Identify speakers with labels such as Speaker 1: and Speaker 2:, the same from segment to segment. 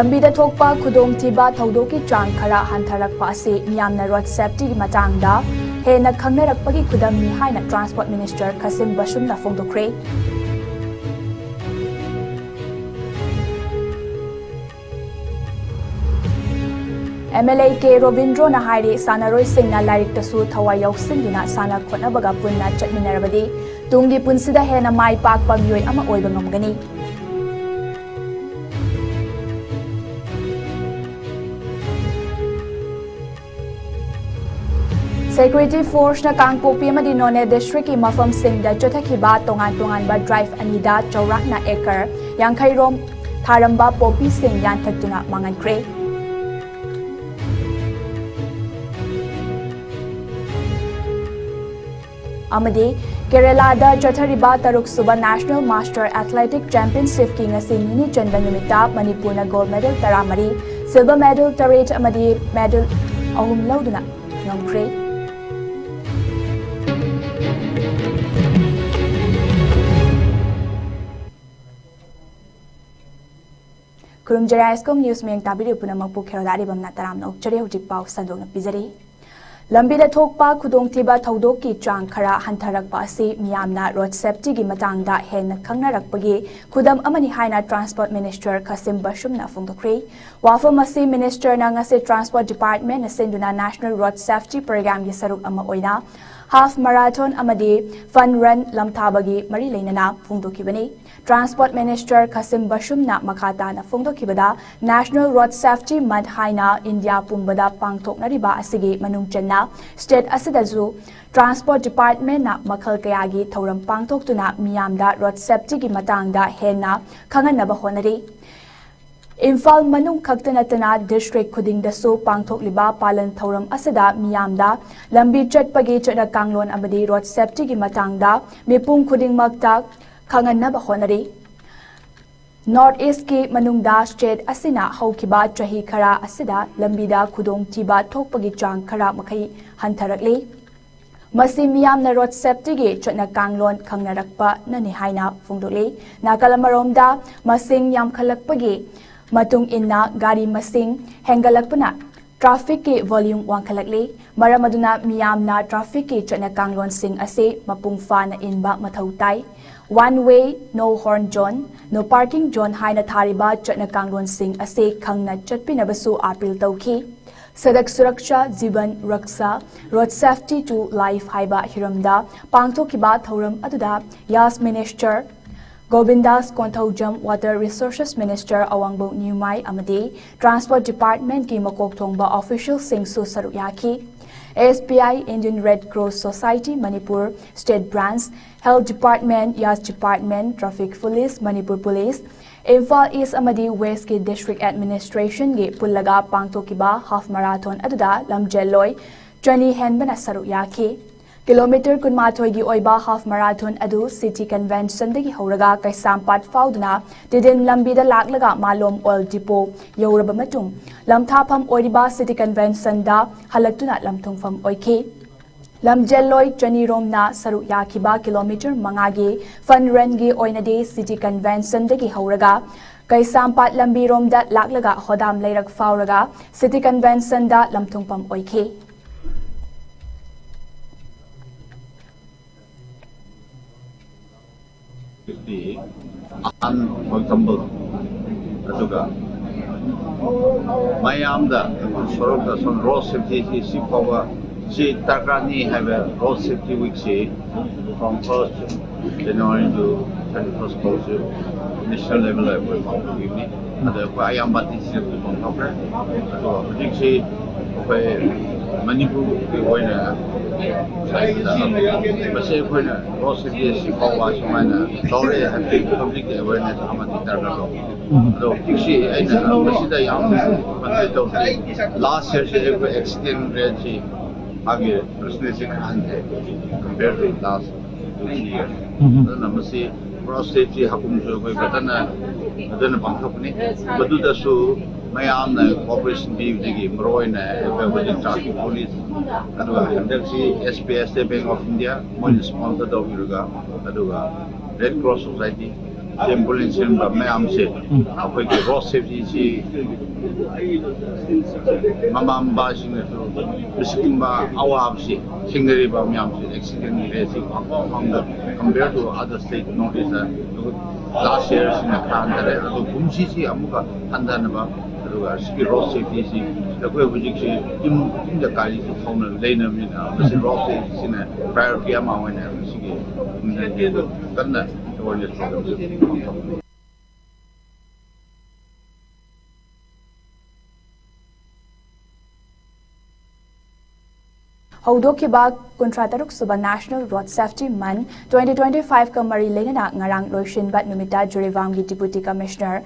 Speaker 1: Lambida thokpa khudongthiba thaudoki chang khara hantarakpa ase miyamna road safety gi matangda hena khangnarakpagi khudamni haina Transport Minister Kasim Bashumna phongdokre. MLA ke Robindro na hairi sanaroi singna lairik tasu thawai yausinduna sana khotnabaga punna chatminarabadi tunggi punsida hena mai pakpa mioi ama oiba ngamgani. Security Force na Kangpopi amadi None District ki mafam singda chothakiba tongan ba drive anida chaurak na acre Yangkhairom tharamba popi sing yanthakuna mangankre. Amadi Kerala da chothariba taruk suba National Master Athletic Championship ki ngasi mini chanba numita Manipur na gold medal taramari silver medal taret amadi medal ahum lauduna ngamkre. Kurumjara ISCOM News में ताबिरे पुनमकपु खेरोदारी बमना तरामना उपचरे हुजिक पाव संदोंगना पिजरी लंबीदा थोकपा खुदोंगथिबा थौदोकी चांग खरा हंथरकपा असि मियामना road safety गी मतंगदा हेन खंगनारकपगी खुदम अमनि हाइना transport minister खसिम बशुमना फोंदोख्रे वाफम असि minister ना ngase transport department असेंदुना national road safety programme गी सरुक अमा ओइना हाफ मैराथन अमदी फन रन लमथाबगी मरी लेनना फोंदोखिबनी ट्रांसपोर्ट मिनिस्टर खसिम बशुमना मखाताना फोंदोखिबदा नेशनल रोड सेफ्टी मंथ हाइना इंडिया पुंबदा पांगथोकनरिबा असिगी मनुंग चन्ना स्टेट असिदजु ट्रांसपोर्ट डिपार्टमेंट ना मखल कयागी थौरम पांगथोकतुना मियामदा रोड सेफ्टी गी मतंगदा हेना खंगनबा होनरी इम्फाल मनुंग खक्तनतना डिस्ट्रिक्ट खुदिंगदसु पांगथोकलिबा पालन थौरम असदा मियामदा लंबी चटपगी चना कांगलोन अमदी रोड सेफ्टी गी मतंगदा मिपुंग खुदिंगमक्ता खंगनबा होनरी नॉर्थ ईस्ट की मनुंगदा स्टेट असिना हौखिबा चही खरा असिदा लंबीदा खुदोंग थिबा थोकपगी चांग खरा मखै हंथरकले मसी मियामना रोड सेफ्टी गी चना कांगलोन खंगनरकपा ननि हाइना फोंदोले नाकलमरोमदा मसिंग यामखलकपगी matung inna gari masing hengalakpana traffic ki volume wangkhalakle maramaduna miyamna traffic ki chana kanglon sing ase mapung fa na inba mathau tai one way no horn zone no parking zone haina thariba chana kanglon sing ase khangna chatpinabasu appeal tawki sadak suraksha jiban raksha road safety to life haiba hiramda pangthokiba thoram aduda yas minister Govindas Konthojam Water Resources Minister Awangbo Nyumai Amadi Transport Department ki makok thongba official singsu saruk yaki SPI Indian Red Cross Society Manipur State Branch Health Department Yas Department Traffic Police Manipur Police Imphal East Amadi West ki District Administration gi pullaga pangthokiba half marathon aduda lamjelloy chani henbana saruk yaki kilometre कुनमाथोगी ओइबा half marathon अदु city convention दगी होरगा कैसामपाट फाउदना दिदिन लंबीदा लाकलगा Malom oil depot यौरबा मतुंग लमथाफम ओइबा सिटी कन्वेंशन दा हलक्तुना लमथुंगफम ओइखे लमजेलोय चनीरोमना सरु याखिबा किलोमीटर मंगागे फन रनगी ओइनदे सिटी कन्वेंशन दगी होरगा कैसामपाट लंबीरोमदा लाकलगा होदाम लेरक फाउरगा सिटी कन्वेंशन दा लमथुंगफम ओइखे
Speaker 2: unworkable aduga mayamda sorokda son road safety si power si takrani have a road safety week si from 1st January to 31st October national level of evening ada ayam bati si to cover so si Manipur ke hoina masih hoina road safety si power semana tore happy public awareness amati taralo so fixi aina masida yam mande to last year se accident rate si age personally se khande compared to last 2 years na masi road safety hakum so koi batana adana bangthapni baduda su mayam na cooperation bi degi mroina with traffic police aduga handasi SPS Bank of India mon sponsor da uruga aduga Red Cross Society ambulance मैम से अखोई road safety से ममाम्बा सिंगबा अवाब से सिंगरीबा मैम से accident rate compare to other state north east last year in a country, the Bumsisi Amuka and then about ski road safety, the way we in the Kali to form a lane of the road safety in a prior Piama when I was again.
Speaker 1: Haudokiba Kuntrataruk Suba National Road Safety Month 2025 Kamari Lenana Ngarang Loishin Bat Numita Jurivamgi Deputy Commissioner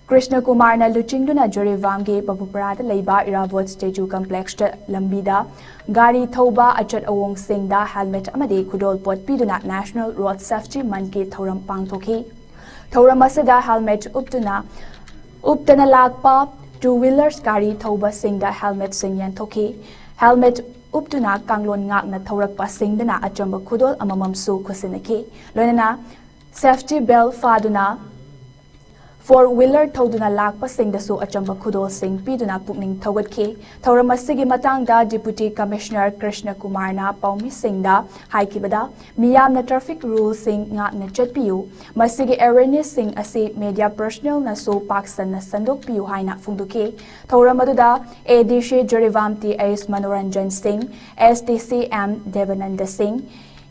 Speaker 1: Krishna Kumar na Luchingduna Jurivamgi Babuparada Leiba Iravot Statue Complex Lambida Gari Thoba Achat Awong Singda Helmet Amade Kudol Pot Piduna National Road Safety Month Ki Thoram Pangthoki Thoram Asada Helmet Uptana Lakpa Two-wheelers Gari Thoba Singda Helmet Singyan Thoki Helmet Uptuna Kanglon Ngak na Thorak Pasing Dana Achamba Kudol Amamamsu Kusinaki Lonana Safety Bell Faduna Four-wheeler Toduna Lak Pasing Dasu Achamba Kudol Sing Piduna Pukning Tawatki Thoramasigi Matangda Deputy Commissioner Krishna Kumar na Paumi Singda Haikibada Miyam na Traffic Rules Sing Ngak na Chatpiu Masigi Awareness Sing Asi Media Personnel na So Paksan na Sandok Piu Haina Funduki Thoramaduda ADC Jurivam T.S. Manoranjan Singh SDCM Devananda Singh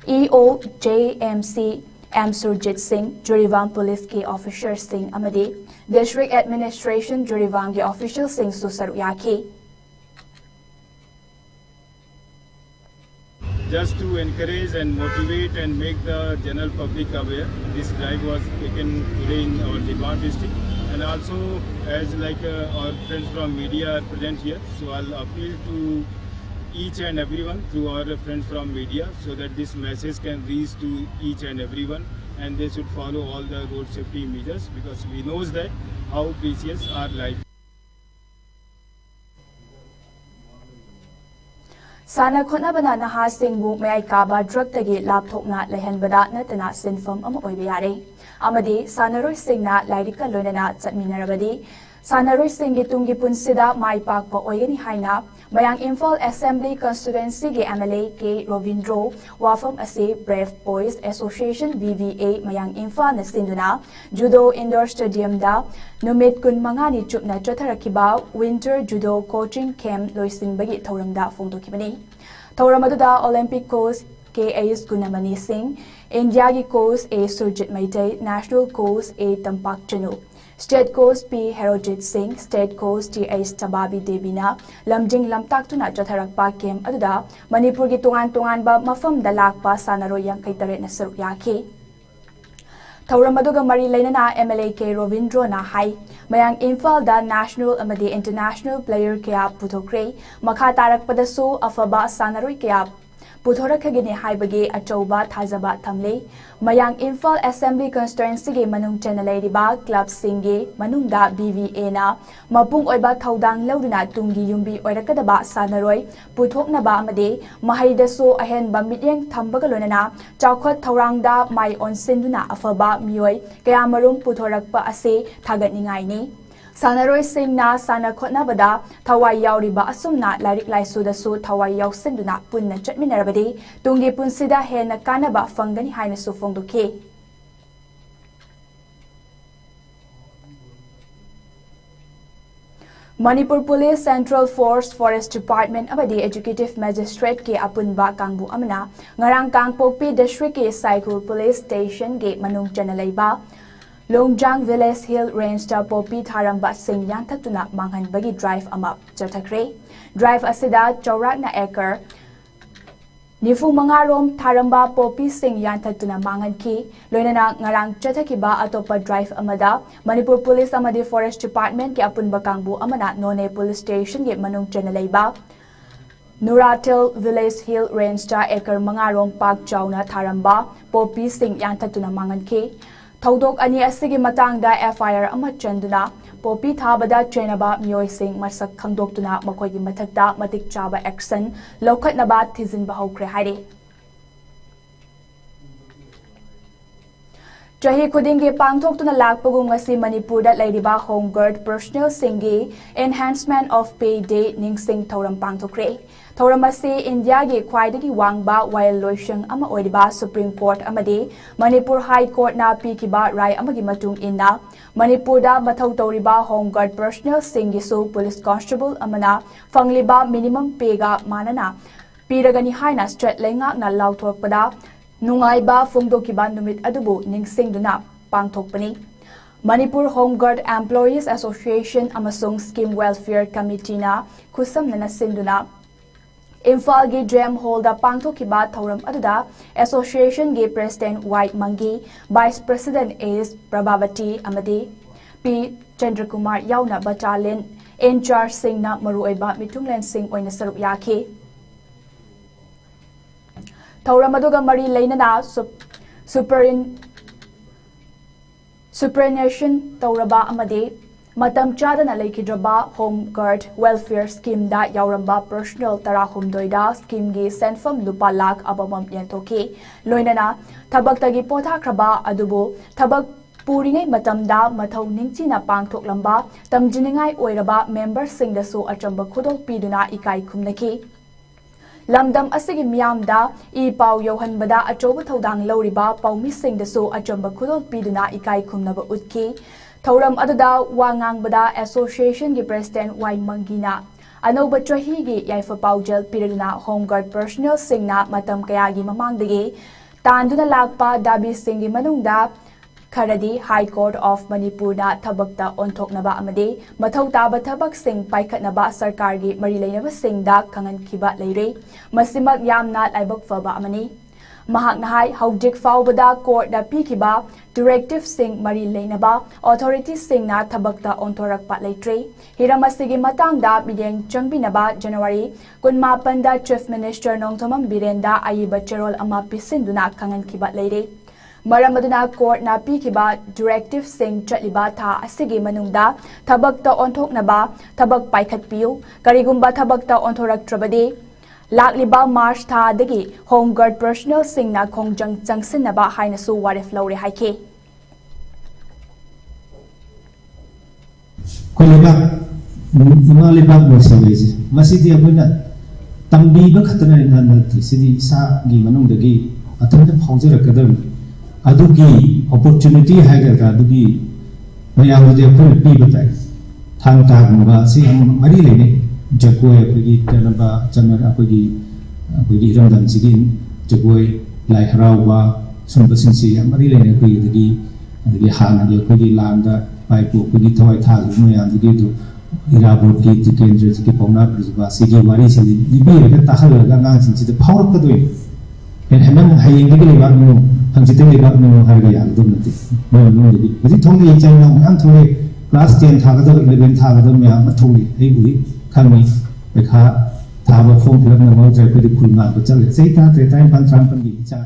Speaker 1: EOJMC M. Surjit Singh, Jurivam Police K Officer Singh Amadi, District Administration Jurivam K Official Singh Susaruyaki.
Speaker 3: Just to encourage and motivate and make the general public aware, this drive was taken today in our Jibwan district, and also as our friends from media are present here, so I'll appeal to each and everyone through our friends from media so that this message can reach to each and everyone and they should follow all the road safety measures because we knows that how precious our life.
Speaker 1: Sana khonabana naha singbu may kaba drug tagi lapthokna lehanbada natana sinfam ama oibiyare amadi sanaroi singna lairika loinana chatminarabadi sanaroi singi tungi punsida mai pakpa oigani haina Mayang Imphal Assembly Constituency ge MLA K Rovindro Wafam Ase Brave Boys Association BVA Mayang Imphal na sinduna Judo Indoor Stadium da numit kun mangani chupna chatharakiba Winter Judo Coaching Camp loisingbagi thoramda phongdokibani thoramadda Olympic coach K A Gunamani Singh India gi coach A Surjit Maitai National coach A Tampak Chanu State Coach P. Herojit Singh, State Coach T.H. Tababi Devina, Lamjing Lamtak Tuna Jatharakpa Kem Aduda, Manipur gi Tungan ba Mafam Dalakpa Sanaro Yang Kaitare na Sarukyaki. Tauramaduga Mari Lainana MLA K. Rovindro na Hai, Mayang Imphal da National Amadi International Player Kaya Putokre, Makha Tarak Padasu Afaba Sanaro Kaya Puthorakagini Haibagi Achauba Thazaba Thamle, Mayang Imphal Assembly Constituency ge Manung Chanalariba Club Singe, Manungda BVA na, Mapung Oiba Thaudang Lauduna Tungi Yumbi Oirakadaba Sanaroi, Puthoknaba Amade, Mahaidaso Ahen Bamidyang Thambagalonana, Chaukhot Thaurangda Mai Onsinduna Afaba Mioi, Kayamarum Puthorakpa Ase Thagatningaini. Sanaroi Singh na sana khotnabada thawai yauriba asumna lairik laisu dasu thawai yausinduna punna chatminarabadi tungi punsida hena kanaba fangani haina su phongdoki Manipur Police Central Force Forest Department amadi Executive Magistrate ke apunba kangbu amana ngarang kangpokpi District ke Cycle Police Station ge manung chanalaiba Longjang Village Hill Range da Popi Tharamba Singh Yantatuna Manghanbagi Drive Amap Chathakre Drive Asida Chaurak na Acre Nifu Mangarom Tharamba Popi Singh Yantatuna Manganki Loinana Ngarang Chathakiba Atopa Drive Amada Manipur Police Amadi Forest Department ke Apunba Kangbu Amana None Police Station ge Manung Chanalaiba Nuratil Village Hill Range da Acre Mangarom Park Chauna Tharamba Popi Singh Yantatuna Manganki Thaudok ani asigi matangda FIR ama chanduna Popi thabada chenaba mioi sing masak khangdoktuna makoigi mathakta matik chaba action lokhatnaba thizin bahokre haire Chahi khudingi pangthoktuna lakpagum ngasi Manipurda lairiba home guard personnel singi enhancement of pay day ningsing thoram pangthokre. Thoram asi India gi khwaidagi wangba violation ama oiriba Supreme Court amadi Manipur High Court na pikiba rai amagi matung inna Manipurda mathau toriba home guard personnel singi su police constable amana fangliba minimum pay ga manana piragani haina straight lenga na lauthokpada Nungaiba Fungdokiba Numit Adubu Ningsingduna Pangthokpani Manipur Home Guard Employees Association Amasung Scheme Welfare Committee na Kusam Nana Sinduna Imphal gi Dram Holda Pangthokiba Thoram Aduda Association gi President White Mangi Vice President is Prabhavati Amadi P Chandrakumar Yauna Battalion in charge Singh na Maruiba Mitunglen Singh oina sarup yaki Tauramaduga Mari Lainana Superination Tauraba Amade Matam Chadana Lakidraba Home Guard Welfare Scheme da Yauramba Personal Tarahum Doida Scheme gi Senfam Lupa Lak Abamam Yantoki Loinana Tabaktagi Pota Kraba Adubu Tabak Puringai Matamda Mathau Ningchina Pangthok Lamba Tamjiningai Oiraba Member Sing the So Achamba Kudok Piduna Ikai Kumnaki Lamdam asigi miyamda I pau yohanbada achoba thodang loriba paumi singdasu achamba khudol piduna ikai khumnaba utki thoram aduda wangangbada association gi president Wai Mangina anoba chahi gi yaifa paujal piraduna home guard personnel singna matam kaya gi mamangdagi tanduna lakpa dabi singi manungda Kharadi High Court of Manipur na thabakta onthoknaba amade mathau taba thabak sing paikhatnaba sarkar gi mari leinaba singda kangan khiba leire masimak yamna laibak faba amani mahak nahai haudik faubada court da pikiba directive sing mari leinaba authority sing na thabakta onthorak pa leitre hiramasigi matangda bideng changbinaba January 18 da chief minister Nongthomam Birenda ayiba cherol ama pisinduna kangan khiba leire Maramaduna court na pikiba directive sing chatliba tha asigi manungda thabakta onthoknaba thabak paikhat piu karigumba thabakta onthorak trabade lakliba March tha dagi home guard personnel sing na khongjang changsinaba haina su warif lawre haike
Speaker 4: Koleba imaleba mosawezi masidi abuna tambi ba khatana nan sidi sa gi manungdagi athanda phawjarakadam adugi opportunity haiga adugi mayamde apun pibatai thang ta gumba si mari lene jagoi apagi tanaba chanar apagi ramdan sigin jagoi lai harawa sumba sinsi mari lene apagi hana ge apagi landa pai pu apagi thawai tha mayam digi du irabot ki tikendra ki pauna prajba sigi mari sigi ibi ga tahal ga ngang sinsi de power ka doi hemen hayeng digi le ba no Hangziteng lebak no harga yang dum nanti. No jadi. Jadi thongni jang no an thongni class 10 thagada 11 thagada me am thongni ei bui khami bekha thaba form fill up na mo jai pedi khulma ko chale sei ta te time pan tram pan gi cha.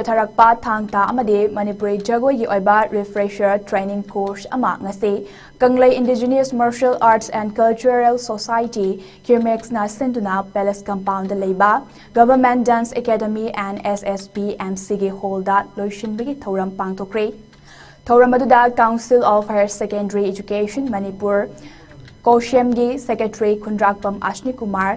Speaker 1: Tharakpa thangta amade Manipuri jagoi gi oiba refresher training course ama ngase Kanglei Indigenous Martial Arts and Cultural Society Kirmex na senduna Palace Compound leiba Government Dance Academy and SSP MCG holda loishin bigi thoram pangtokre thoram aduda Council of Higher Secondary Education Manipur Koshem gi Secretary Kundrakpam Ashni Kumar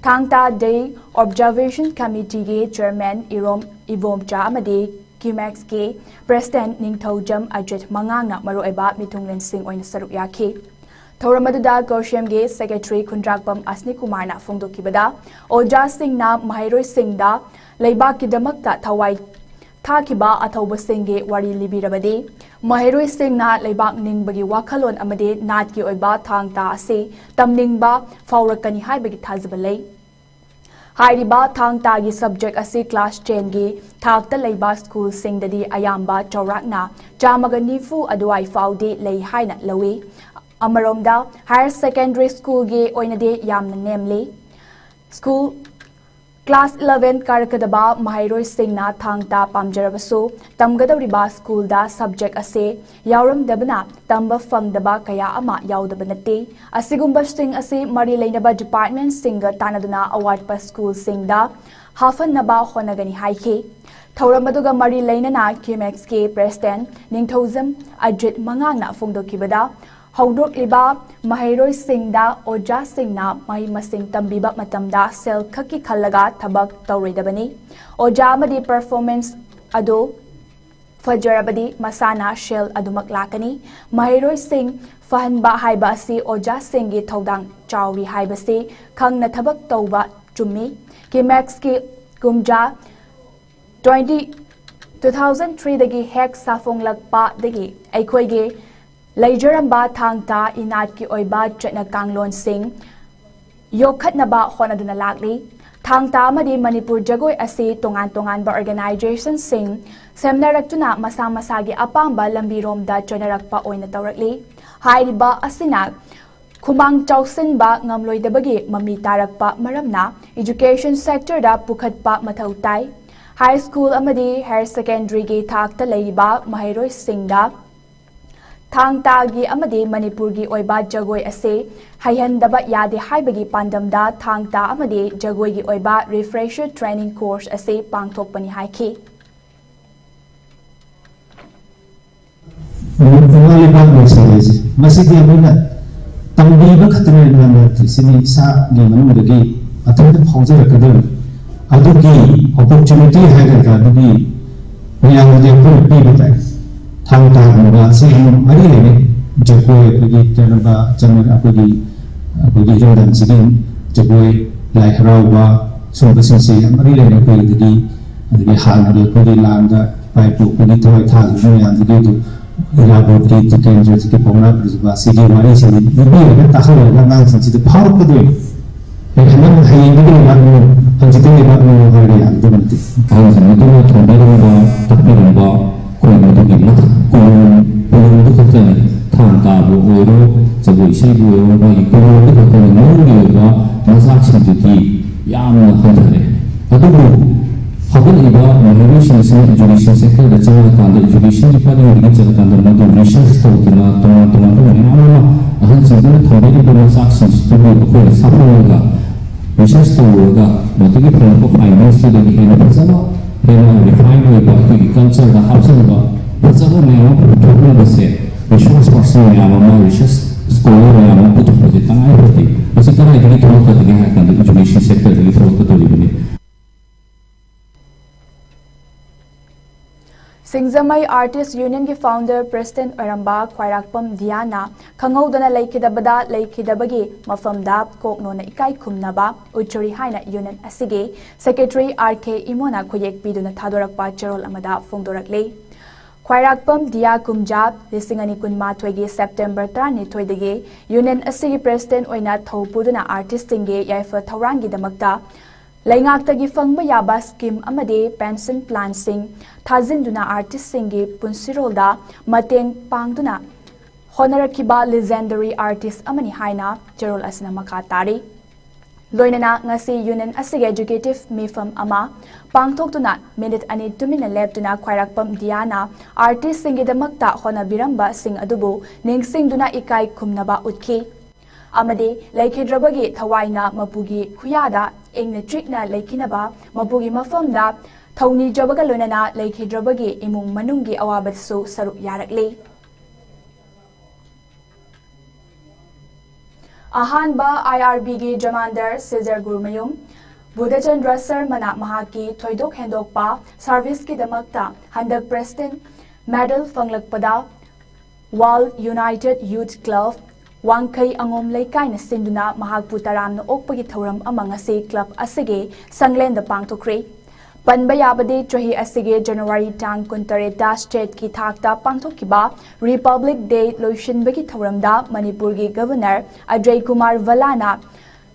Speaker 1: Thangta Day Observation Committee ge Chairman Ivom Cha amade Kimex ge President Ningthaujam Ajit Mangangna maroiba mitunglen sing oina saruk yaki Thoramadda Koshem ge Secretary Kundrakpam Asni Kumar na phongdokibada Oja Singh na Mahairoi Singh da leibak kidamakta thawai thakiba athoba Singh ge wari libirabade Mahairoi Singh na leibak ningbagi wakhalon amade nat ki oiba thangta ase tamningba faurakani haibagi thazabalei Hairiba thangta gi subject asi class 10 gi thakta leiba school singdadi ayamba chaurakna chamaga nifu aduai faudi lei haina lawi Amaromda Higher Secondary School ge oinade yamna nemli school Class 11 karakadaba mahairoi singna thangta pamjarabasu tamgadawriba school da subject ase yauramdabana tamba fangdaba kaya ama yaudaba nate asigumba sing ase mari leinaba department singa tanaduna award pa school singda hafannaba honagani haike thaurambaduga mari leinana KMX ke president ningthozam ajit mangangna fongdokibada Haudokliba Mahairoi Singda Oja Singna Mahi Masing Tambiba Matamda Sel Kaki Kalaga Tabak Tauridabani Oja Madi performance Ado Fajarabadi Masana Shell Adumak Lakani Mahairoi Singh Fahanba Haibasi Oja Singhi Taudang Chauri Haibasi Kang na Tabak Tauba Jummi KMX ki Gumja 2003 Dagi Hek Safong Lakpa Dagi Aikhoige Laijaramba thangta inat ki oiba chetna kanglon sing yokhatnaba honaduna lakli thangta amadi Manipur jagoi ase tongan ba organization sing semnaraktuna masa masagi apamba lambiromda chonarakpa oina tawrakli hairiba asina khumang chausinba ngamloidabagi mami tarakpa maramna education sector da pukhatpa mathau tai high school amadi higher secondary gi thakta leiba Mahairoi singda Thangtagi amadi Manipurgi oiba jagoi ase haihandaba yade haibagi pandamda thangta amadi jagoigi oiba refresher training course ase pangthokpani haiki
Speaker 4: Ngali ba mo sabi masigi amuna tambiba khatna na sini sa gi manungdagi athanda phawjara kadam adugi opportunity haida ka adugi mayamde pun pibitai Thangta Muga Sing Marilene Jagoi Pagi Janaba Jamin Apagi Jordan Sigin Jagoi Lai Harawa Sumbasinsi Marilene Pagi Hanari Pagi Landa Paipu Pagi Toy Thal Muyan Digitu Ilaboti Tikenja Tikipona Prisba Sigi Mari Sigi Bibi Tahara Langan Sinci the power of the Haman Hayindi Manu Hanjiti Manu Hari Abdumati Hanjiti Tondarumba Tapirumba Kumadugi Kulundu Katani Tangtabu Oro Sabu Shibu Oro Kulundu Katani Muriba Masachi Duki Yamna Kantare Adubu Habaniba Revolution Education Sector the Chana Education Department of the Madu Research Tokina Tomato Yamama Ahansi Tabari Masachi Stubu Sapoga Research Toga Matuki Plan of Finance to the Hena refined about culture, the housing about what's other name of the say, resource person, Yamama, research scholar, Yamama, put project, and I would think. But it's a kind of talk at the education sector, the little to live.
Speaker 1: Singzamai Artist Union ki founder President Aramba Khwairakpam Diana Khangaudana Laikidabada Laikidabagi Mafamda Koknona Ikai Kumnaba Uchuri Haina Union Asige Secretary RK Imona Khoyek Piduna Thadorakpa Charol Amada Fongdorakle Khwairakpam Dia Kumjab Lisingani Kunma Twegi September 12 Union Asige President Oina Thopuduna Artist Singe Yaifa Thaurangi Damakta Laingaktagi fangba yaba scheme amade pension plan sing thazinduna artist singi punsirolda mateng pangduna honarakiba legendary artist amani haina Jerol asna makatari loinana ngasi union asige educative mifam ama pangthoktuna minute ani tumina leptuna Khwairakpam Diana artist singi damakta honabiramba sing adubu ningsingduna ikai khumnaba utki Amade Laikidrabagi Tawaina Mapugi Kuyada Ingna Trikna Laikinaba Mapugi Mafamda Tony Jobagalunana Laikidrabagi Imung Manungi Awabatsu Saru Yarakli Ahanba IRBG Jamandar Cesar Gurmayum Budachandra Sarmana Mahaki Toidok Hendokpa Service Ki Damakta Handak President Medal Fanglakpada Wall United Youth Club Wangkai Angom Laikai na Sinduna Mahagpu Taram na Okpagi Thauram amang ase club asige Sanglen da Pangtokre Panbayabade Trahi asige January Tang Kuntareta State ki Thakta Pangtokiba Republic Day Lotion Bagi Thauram da Manipurgi Governor Ajay Kumar Valana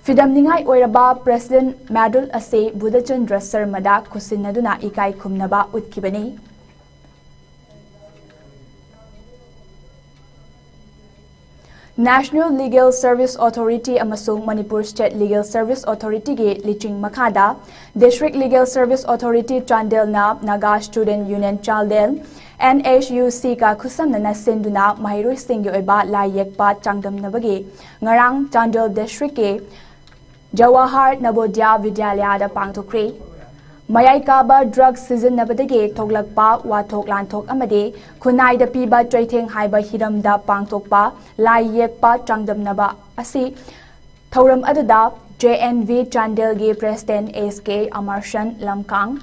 Speaker 1: Fidamningai Oiraba President Medal ase Budachandra Sarmada Kusinaduna Ikai Kumnaba Utkibani National Legal Service Authority amasung Manipur State Legal Service Authority ge liching makhada District Legal Service Authority Chandel na Naga Student Union Chandel NHUC ka khusam na sinduna mahiroi singyo eba lai yekpa changdam nabagi ngarang Chandel District ke Jawahar Navodaya Vidyalaya da pangthokre Mayai kaba drug season nabadage thoglakpa wathok lanthok amade khunai da piba traitheng haiba hiram da pangthokpa lai yekpa changdam naba asi thoram aduda JNV Chandel ge President SK Amarshan Lamkang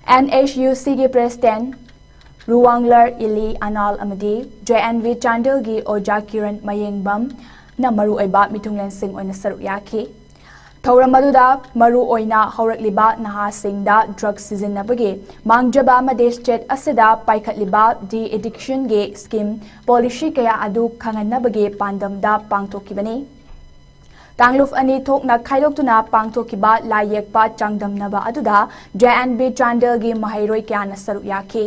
Speaker 1: NHUC ge President Ruwanglar Ili Anal amade JNV Chandel ge Oja Kiran Mayengbam na maru oiba mitunglen sing oina saru yaki Thoram aduda maru oina haurakliba nahasingda drug sizinabage mangjaba amade state asida paikhatliba de-addiction ge scheme policy kaya adu khanganabage pandamda pangthokibani Tangluf ani thokna khaidoktuna pangthokiba layekpa changdamnaba aduda JNB Chandel ge mahairoi kya na saru yaki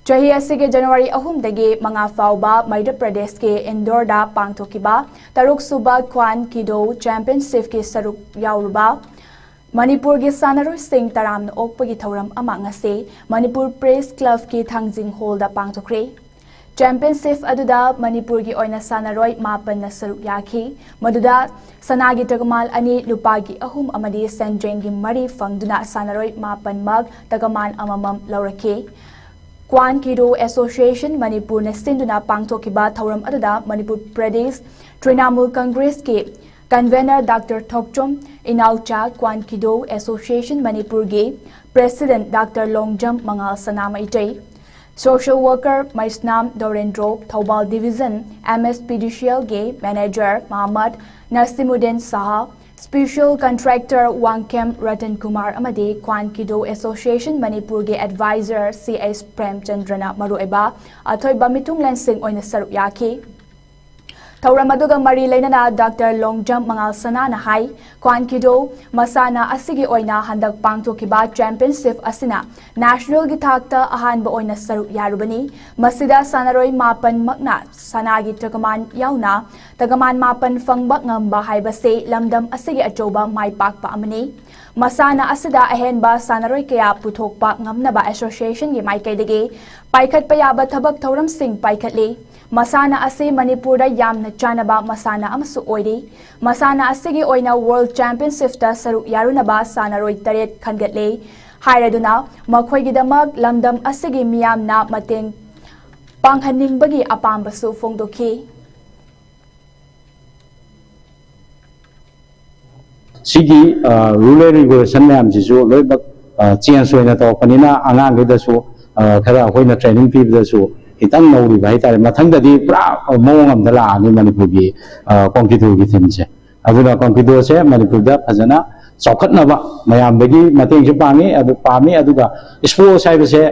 Speaker 1: Chahi asige January ahum dagi mga fauba Madhya Pradesh ke Indore da pangthokiba taruk suba Kwan Kido Championship ke saruk yauruba Manipur ge sanaroi sing taram na okpagi thoram ama ngase Manipur Press Club ke Thangjing Hall da pangthokre Championship aduda Manipur gi oina sanaroi mapan na saruk yaki maduda sanagi tagamal ani lupagi ahum amadi senjeng gi mari fangduna sanaroi mapan mag tagaman amamam laurake Kwan Kido Association Manipur na sinduna pangthokiba thoram aduda Manipur Pradesh Trinamool Congress ke convener Dr. Thokchom Inalcha Kwan Kido Association Manipur ge President Dr. Longjam Mangal Sanama Itay Social Worker Maisnam Dorendro Thobal Division MS Judicial ge Manager Muhammad Nasimuddin Saha Special Contractor Wangkem Ratan Kumar amade Kwan Kido Association Manipur ge Advisor CS Premchandrana marueba athoi bamitung lansing oina sarup yaki Thoram aduga mari lainana Dr. Longjam Mangal Sana na hai Kwan Kido masana asigi oina handak pangthokiba championship asina national gi thakta ahanba oina sarup yarubani masida sanaroi mapan makna sanagi tagaman yauna tagaman mapan fangbak ngamba haibase lamdam asigi achoba mai pakpa amani masana asida ahenba sanaroi kaya puthokpa ngamnaba association gi maikaidagi paikhat payaba thabak thoram sing paikhatli Masana ase Manipur da yamna chanaba masana amasu oiri masana asigi oina World Championship ta saru yarunaba sanaroi taret khangatle hairaduna makhoigidamak lamdam asigi miyamna mateng panghaningbagi apambasu fongdoki
Speaker 5: Sigi rural regulation mayam jisu loibak change oina tawpanina angangidasu khara hoina training pibdasu Itang nauri ba hitare mathang dadi pura mawang amda laani Manipur gi Kongkido gi thimse aduna Kongkido se Manipur da phajana chokhatnaba mayam dagi mateng se pangi adu pami aduga sports sai se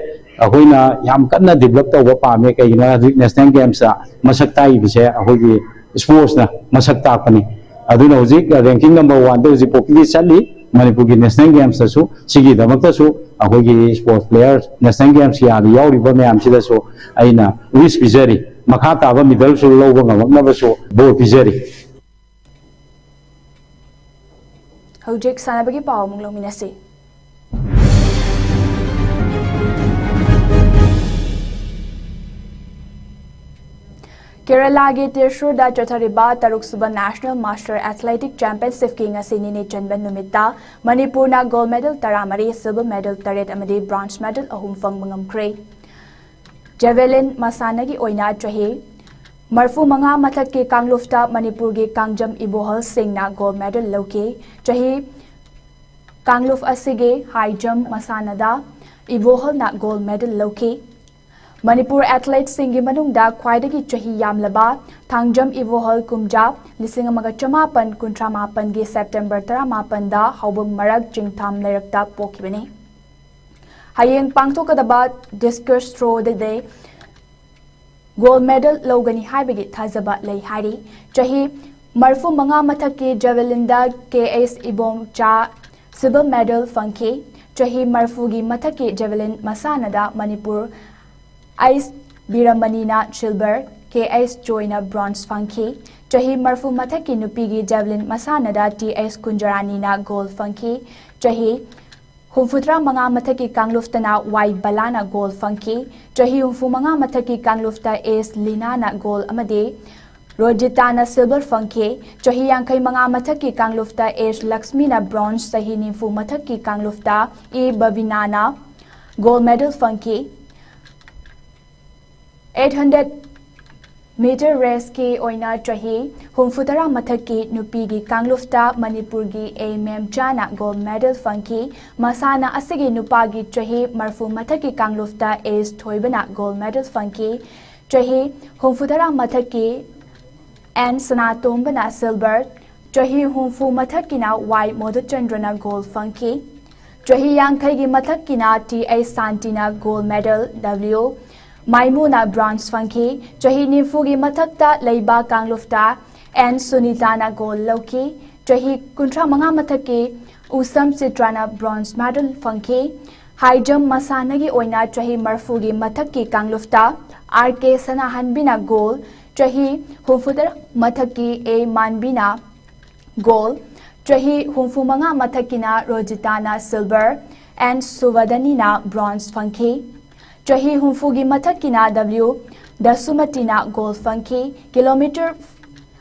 Speaker 5: ahoina yam kanna develop tawba pami kaina national games masak tai bi se ahogi sports na masak ta pani aduna hojik ranking number 1 da hojik populi chali Manipur gi national games su sigi damakta su ahogi sports players national games ya yauri ba mayam sida su aina wish pizari makha taba middle su logo ngamakna su bo pizari
Speaker 1: Hojik sanabagi paw munglong minasi Kerala ge Tirshur da chathariba taruk suba National Master Athletic Championship ki ngasini ni chanban numita Manipur na gold medal taramari silver medal taret amadi bronze medal ahum fang mangamkre Javelin masanagi oina chahi marfu manga mathak ke kanglufta Manipur ge kangjam ibohal singh na gold medal loke chahi kangluf asige high jump masanada ibohal na gold medal loke Manipur athletes singi manungda khwaidagi chahi yamlaba thangjam ivohal kumja lising amaga chamapan kuntra mapan gi September 18 da haubum marak jingtham lerakta pokibani hayeng pangthokadaba discus throw the day gold medal logani haibagi thazaba lei hari chahi marfu manga mathaki javelin da KS ibom cha silver medal fangki chahi marfu gi mathaki javelin masanada Manipur Ice Biramanina silver, KS Joyna bronze funky, Chahi Marfu Mathaki Nupigi Javelin Masanada TS Kunjaranina gold funky, Chahi Humfutra Manga Mathaki Kangluftana Y Balana gold funky, Chahi Humfu Manga Mathaki Kanglufta is Linana gold amade, Rojitana silver funky, Chahi Yankai Manga Mathaki Kanglufta is Laxmina bronze, Sahi Nimfu Mathaki Kanglufta E Bavinana gold medal funky, 800 meter race ki oina chahi humfutara mathaki nupigi kanglufta manipurgi a mem jana gold medal funky masana asigi nupagi chahi marfu mathaki kanglufta is thoibana gold medal funky chahi humfutara mathaki and sanatombana silver chahi humfu mathakina y modachandrana gold funky chahi yankai mathakina ta santina gold medal w Maimuna bronze funky, Chahi Nimfugi Matakta Leiba Kanglufta, and Sunitana gold loki, Chahi Kuntra Manga Mataki, Usam Citrana bronze medal funky, High jump Masanagi Oina Chahi Marfugi Mataki Kanglufta, RK Sana Hanbina gold, Chahi Humfuder Mataki A Manbina gold, Chahi Humfumanga Matakina Rojitana silver, and Suvadanina bronze funky. Chahi Humfugi Mathakina W, Dasumatina gold funky, kilometer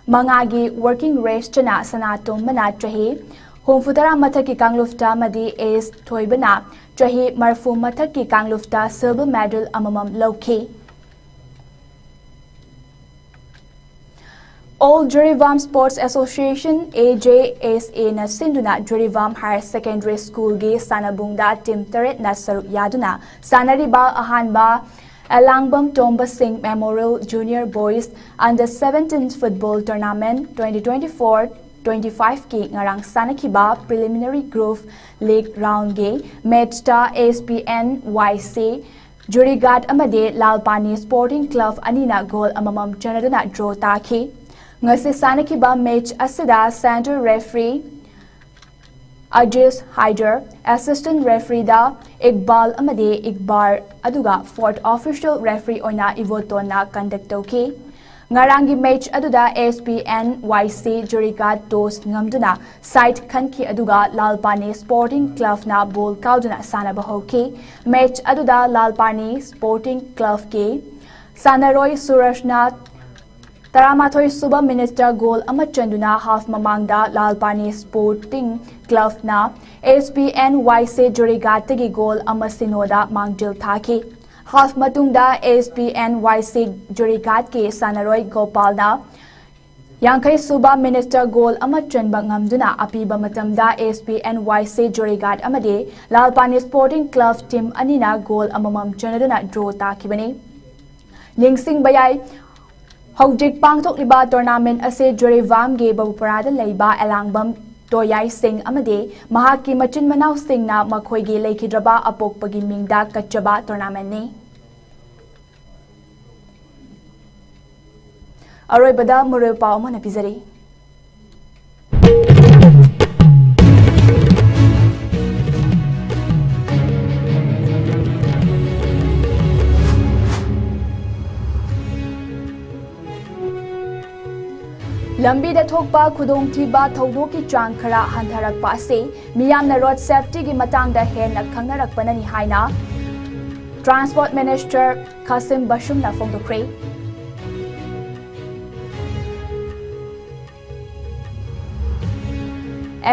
Speaker 1: Mangagi working race chana Sanatom Mana Chahi, Humfutara Mathaki Kanglufta Madi is Toibana, Chahi Marfu Mathaki Kanglufta silver medal Amamam Loki. All Jurivam Sports Association AJSA na Sinduna Jurivam Higher Secondary School gi Sanabungda Team Teret na Sarup Yaduna Sanariba Ahanba Alangbam Tomba Singh Memorial Junior Boys Under 17 Football Tournament 2024-25 ki ngarang sanakiba Preliminary Group League Round gi Match ta ASPN YC Jurigat Amade Lalpani Sporting Club Anina Goal Amamam Janaduna Draw Taki Ngasi sanakiba match asida center referee Ajis Haider, assistant referee da Iqbal Amade Iqbar aduga fourth official referee oina ivoto na conduct toki. Ngarangi match aduda ASPN YC Jurigat dos ngamduna site kanki aduga Lalpani Sporting Club na ball kauduna sana bahoki. Match aduda Lalpani Sporting Club ki Sanaroi Surajnath Taramathoi Suba Minister goal Amachanduna half Mamangda Lalpani Sporting Club na ASPN YC Jurigatagi goal Amasinoda Mangjil Thaki. Half Matungda ASPN YC Jurigat ki Sanaroi Gopal na Yankai Suba Minister goal Amachanba Ngamduna Apiba Matamda ASPN YC Jurigat Amade Lalpani Sporting Club team Anina goal Amamam Chanaduna draw Takibani. Ningsing Bayai Hojik Pangtok Liba Tournament Ase Jurivam Ge Babuparada Leiba Alangbam Toyai Singh Amade Mahaki Machin Manau Singh na Makhoigi Leikidraba Apok Pagi Mingda Kachaba Tournament ni. Aroy Bada Muril Pao Manapizari. Lambi da thokpa khudong thiba thaudoki chang khara handharakpa ase miyamna road safety gi matangda henna khangnarakpanani haina Transport Minister Kasim Bashum na phongdokre.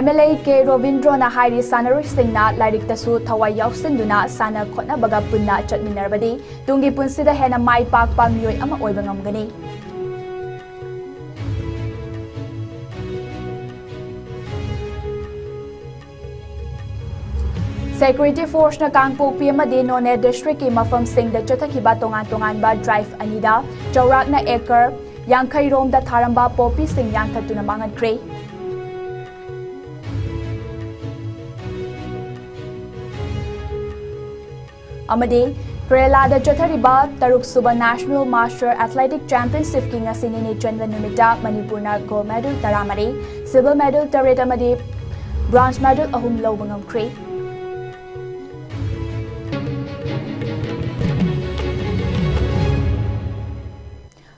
Speaker 1: MLA K Robindro na hairi sanaroi singna lairik tasu thawai yausinduna sana khotna baga punna chatminarbadi tungi punsida henna mai pakpa miyoi ama oiba ngamgani. Security Force na Kangpokpi amadi Nonne District ki mafam sing da chathakiba tongan ba drive anida chaurak na acre Yankai rom da tharamba popi sing yankatuna mangadkre. Amadi Kerala da chathariba Taruk Suba National Master Athletic Championship ki ngasini ni Janwa numita Manipur na gold medal taramari silver medal taret amadi bronze medal ahum lobangam kre.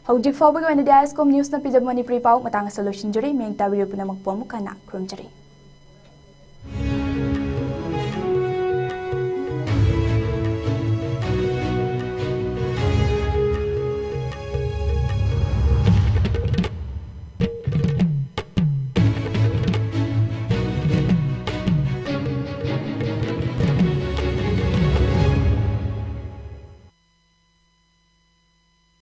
Speaker 1: Hojik fawbagi oinadi ISCOM News na pijab Manipuri pau matang solution juri meng tabiru puna magpuamukana krumjari.